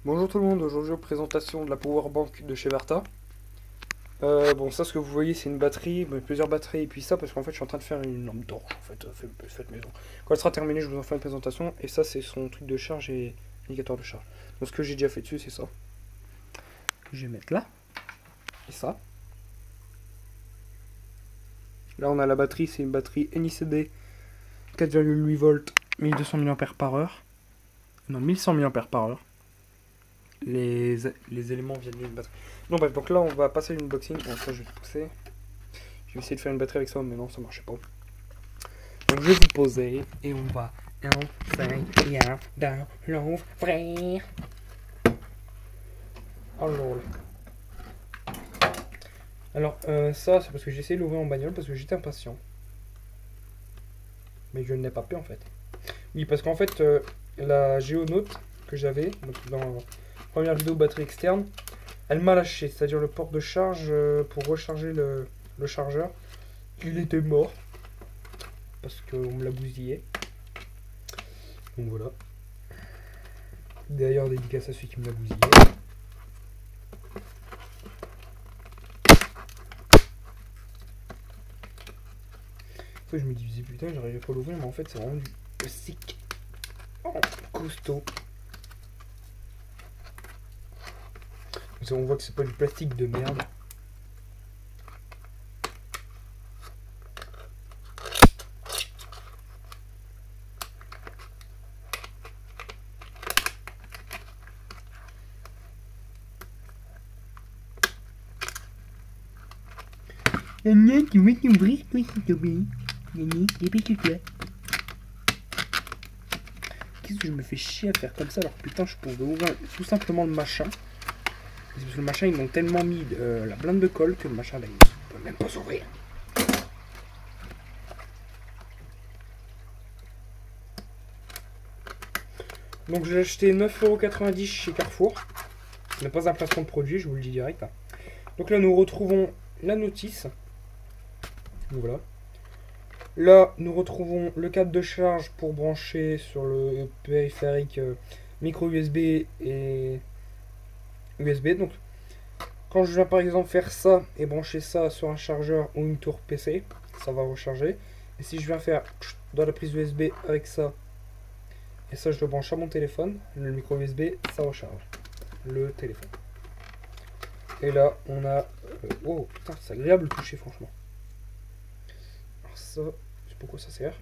Bonjour tout le monde, aujourd'hui présentation de la powerbank de chez Verta. Bon, ça ce que vous voyez c'est une batterie, plusieurs batteries et puis ça parce qu'en fait je suis en train de faire une lampe torche en fait, faite maison. Quand elle sera terminée je vous en ferai une présentation et ça c'est son truc de charge et indicateur de charge. Donc ce que j'ai déjà fait dessus c'est ça. Je vais mettre là et ça. Là on a la batterie, c'est une batterie NICD 4,8 volts 1200 mAh par heure. Non 1100 mAh par heure. Les éléments viennent d'une batterie. Non bref, donc là on va passer l'unboxing. Bon ça je vais te pousser. Je vais essayer de faire une batterie avec ça, mais non, ça marchait pas. Donc je vais vous poser et on va essayer de l'ouvrir. Oh lol. Alors ça c'est parce que j'ai essayé de l'ouvrir en bagnole parce que j'étais impatient. Mais je ne l'ai pas pu en fait. Oui, parce qu'en fait la Géonote que j'avais dans la première vidéo batterie externe, elle m'a lâché. C'est-à-dire le port de charge pour recharger le chargeur, il était mort. Parce qu'on me l'a bousillé. Donc voilà. D'ailleurs, dédicace à celui qui me l'a bousillé. Après, je me disais, putain, j'arrivais pas à l'ouvrir, mais en fait, c'est vraiment du plastique. Oh, costaud. On voit que c'est pas du plastique de merde. Tu veux qu'on brise quoi, s'il te plaît? Dépêche-toi. Qu'est-ce que je me fais chier à faire comme ça alors putain, je pouvais ouvrir tout simplement le machin. Parce que le machin, ils m'ont tellement mis la blinde de colle que le machin, là, il peut même pas s'ouvrir. Donc j'ai acheté 9,90€ chez Carrefour. Ce n'est pas un placement de produit, je vous le dis direct. Donc là nous retrouvons la notice. Donc voilà. Là nous retrouvons le câble de charge pour brancher sur le périphérique micro USB et USB. Donc quand je viens par exemple faire ça et brancher ça sur un chargeur ou une tour PC, ça va recharger. Et si je viens faire dans la prise USB avec ça, et ça je le branche à mon téléphone, le micro USB, ça recharge le téléphone. Et là, on a... oh, putain, c'est agréable de toucher, franchement. Alors ça, je sais pas quoi ça sert.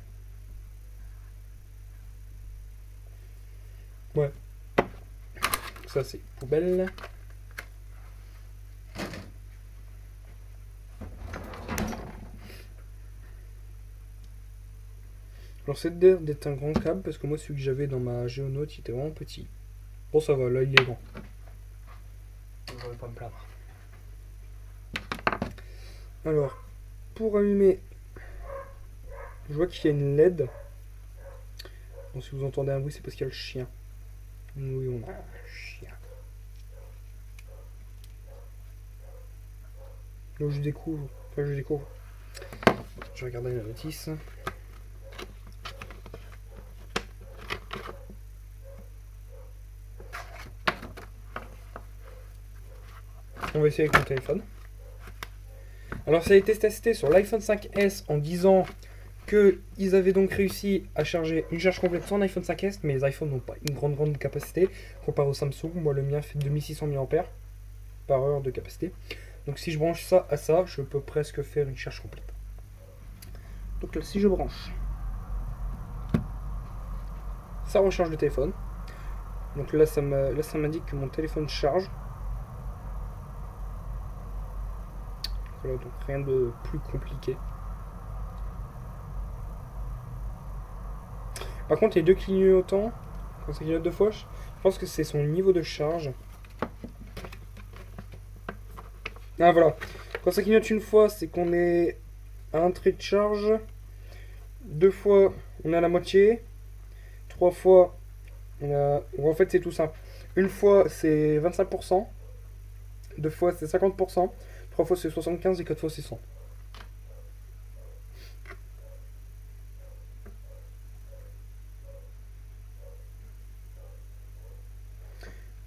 Ouais. Ça, c'est poubelle. Alors, c'est d'être un grand câble, parce que moi, celui que j'avais dans ma Géonote, il était vraiment petit. Bon, ça va, là, il est grand. Je vais pas me plaindre. Alors, pour allumer, je vois qu'il y a une LED. Bon, si vous entendez un bruit, c'est parce qu'il y a le chien. Oui, on a un chien. Donc, je découvre. Enfin, je découvre. Je vais regarder la notice. On va essayer avec mon téléphone. Alors ça a été testé sur l'iPhone 5S en disant qu'ils avaient donc réussi à charger une charge complète sur un iPhone 5S, mais les iPhones n'ont pas une grande capacité comparé au Samsung. Moi le mien fait 2600 mAh par heure de capacité. Donc si je branche ça à ça, je peux presque faire une charge complète. Donc là si je branche, ça recharge le téléphone. Donc là ça m'indique que mon téléphone charge. Voilà, donc rien de plus compliqué. Par contre, les deux clignotants, quand ça clignote deux fois, je pense que c'est son niveau de charge. Ah voilà, quand ça clignote une fois, c'est qu'on est à un trait de charge. Deux fois, on est à la moitié. Trois fois, on a... en fait, c'est tout simple. Une fois, c'est 25%. Deux fois, c'est 50%. Trois fois, c'est 75%. Et quatre fois, c'est 100%.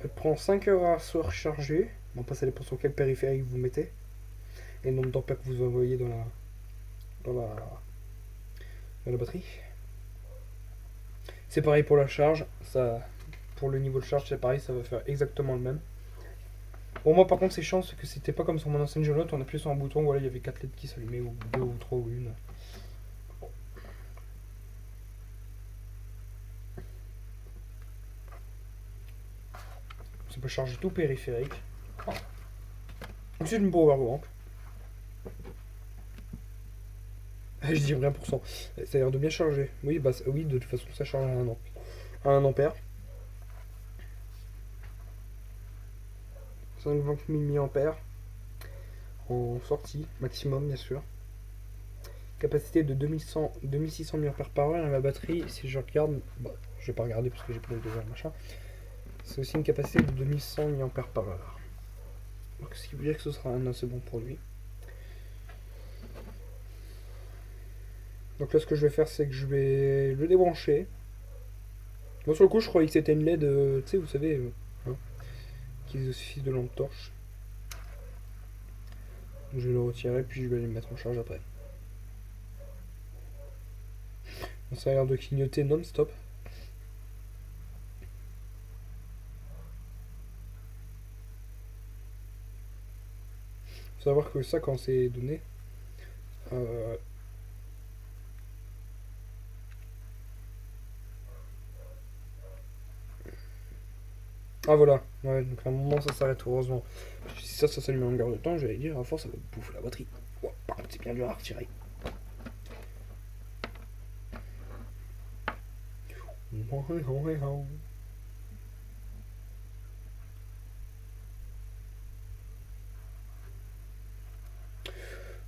Elle prend 5 heures à se recharger. Bon, après ça dépend sur quel périphérique vous mettez. Et le nombre d'ampères que vous envoyez dans la batterie. C'est pareil pour la charge. Ça, pour le niveau de charge, c'est pareil, ça va faire exactement le même. Bon, moi par contre, c'est chiant, c'est que c'était pas comme sur mon ancienne Gelotte, on appuyait sur un bouton, voilà, il y avait 4 LED qui s'allumaient, ou 2 ou 3 ou 1. Ça peut charger tout périphérique. Ensuite, une powerbank. Je dis rien pour cent. Ça a l'air de bien charger. Oui, bah oui, de toute façon, ça charge à 1 ampère. 50 000 mAh en sortie, maximum bien sûr. Capacité de 2600 mAh et la batterie, si je regarde, bah, je vais pas regarder parce que j'ai pas de machin. C'est aussi une capacité de 2100 mAh. Donc ce qui veut dire que ce sera un assez bon produit. Donc là ce que je vais faire c'est que je vais le débrancher. Bon sur le coup je croyais que c'était une LED, tu sais vous savez, hein, qui suffit de lampe torche. Donc je vais le retirer puis je vais le mettre en charge après. Bon, ça a l'air de clignoter non-stop. Faut savoir que ça quand c'est donné, ah voilà, ouais, donc à un moment ça s'arrête heureusement. Si ça s'allume en longueur de temps, j'allais dire à force ça va bouffer la batterie. Ouais, par contre c'est bien dur à retirer.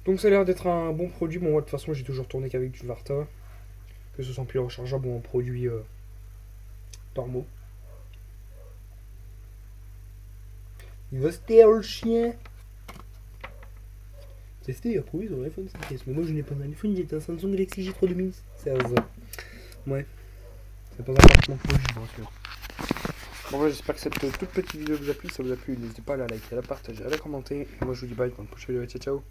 Donc ça a l'air d'être un bon produit. Bon moi de toute façon j'ai toujours tourné qu'avec du Varta. Que ce soit plus rechargeable ou en produit normaux. Il va se taire le chien. Testé et approuvé sur l'iPhone 5S. Mais moi je n'ai pas un iPhone, j'ai un Samsung Galaxy J3 2016. Ouais. C'est pas un parfaitement produit, bien sûr. Bon voilà, j'espère que cette toute petite vidéo vous a plu. Si ça vous a plu, n'hésitez pas à la liker, à la partager, à la commenter. Et moi je vous dis bye pour une prochaine vidéo. Ciao ciao.